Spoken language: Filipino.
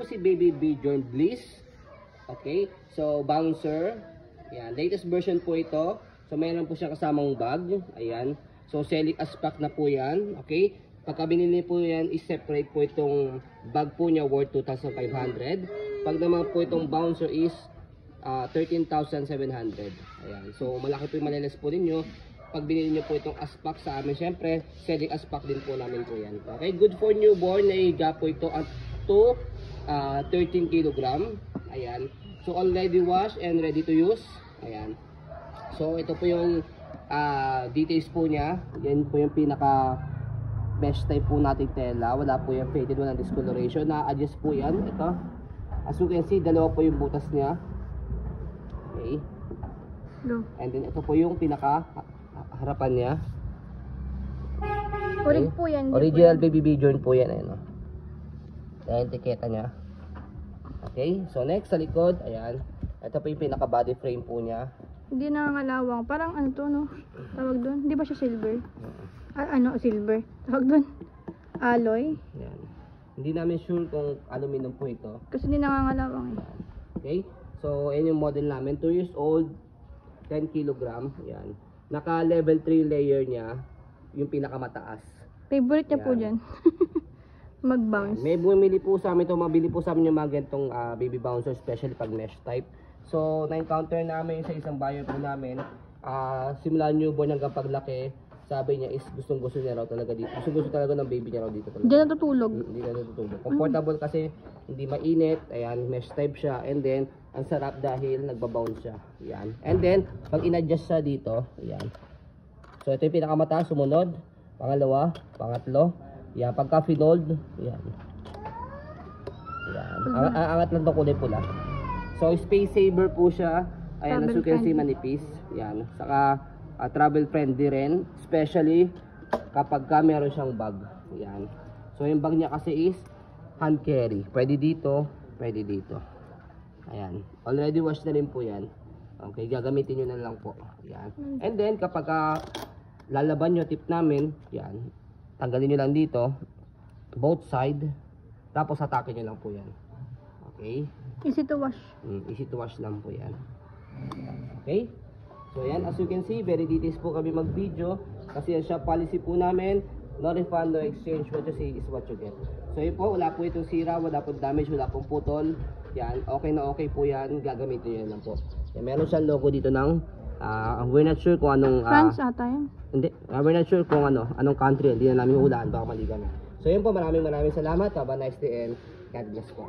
Si Baby B Joint Bliss. Okay, so bouncer. Ayan, latest version po ito. So mayroon po siya kasamang bag. Ayan. So selling as pack na po yan. Okay, pagka binili po yan, is-separate po itong bag po niya worth 2,500. Pag naman po itong bouncer is 13,700. Ayan. So malaki po yung malilis po ninyo. Pag binili nyo po itong aspak sa amin, syempre, selling aspak din po namin po yan. Okay, good for newborn. Naiga po ito at 13 kg. Ayan. So already washed and ready to use. Ayan. So ito po yung details po niya. Yan po yung pinaka mesh type po nating tela. Wala po yung faded, walang discoloration. Na-adjust po yan. Ito. As you can see, dalawa po yung butas niya. Okay. No. And then ito po yung pinaka harapan niya. Orig po yan. Original Baby B joint po yan. Ayan, ayan, etiketa niya. Okay, so next sa likod, ayan. Ito po yung pinaka body frame po niya. Hindi nangangalawang. Parang ano to, no? Tawag doon. Hindi ba siya silver? Ano, silver. Tawag doon. Alloy. Ayan. Hindi namin sure kung aluminum po ito. Kasi hindi nangangalawang eh. Okay, so ayan yung model namin. 2 years old, 10 kg. Ayan. Naka level 3 layer niya, yung pinakamataas. Favorite niya po Yan. dyan. Mag-bounce. May bumili po sa amin ito, mabili po sa amin yung mga ganitong baby bouncer, especially pag mesh type. So, na-encounter namin sa isang buyer po namin, simula newborn hanggang paglaki, sabi niya is gustong-gusto niya raw talaga dito. Gustong-gusto talaga ng baby niya raw dito talaga. Diyan natutulog. Hindi na natutulog. Comfortable kasi, hindi mainit, ayan, mesh type siya, and then, ang sarap dahil nagbabounce siya. Ayan. And then, pag in-adjust siya dito, ayan. So, ito yung pinakamataas, sumunod, pangalawa, pangatlo. Yan, pagka finold, yan. Yan. Angat lang itong kulay pula. So, space saver po siya. Ayan, as you can see, manipis. Yan. Saka, travel friendly rin. Especially, kapag ka meron siyang bag. Yan. So, yung bag niya kasi is hand carry. Pwede dito, pwede dito. Ayan. Already washed na rin po yan. Okay, gagamitin nyo na lang po. Yan. And then, kapag lalaban nyo, tip namin, yan. Tanggalin nyo lang dito, both side, tapos hatakin nyo lang po yan. Okay? Easy to wash. Easy to wash lang po yan. Okay? So yan, as you can see, very details po kami mag-video. Kasi yan siya, policy po namin, no refund, no exchange, what you see is what you get. So yun po, wala po itong sira, wala po damage, wala pong putol. Yan, okay na okay po yan, gagamitin nyo lang po. Yan, meron siyang logo dito ng we're not sure kung anong France ata yan. hindi, we're not sure kung anong country, hindi na namin hulaan, baka mali kami. So yun po, maraming salamat, have a nice day and God bless po.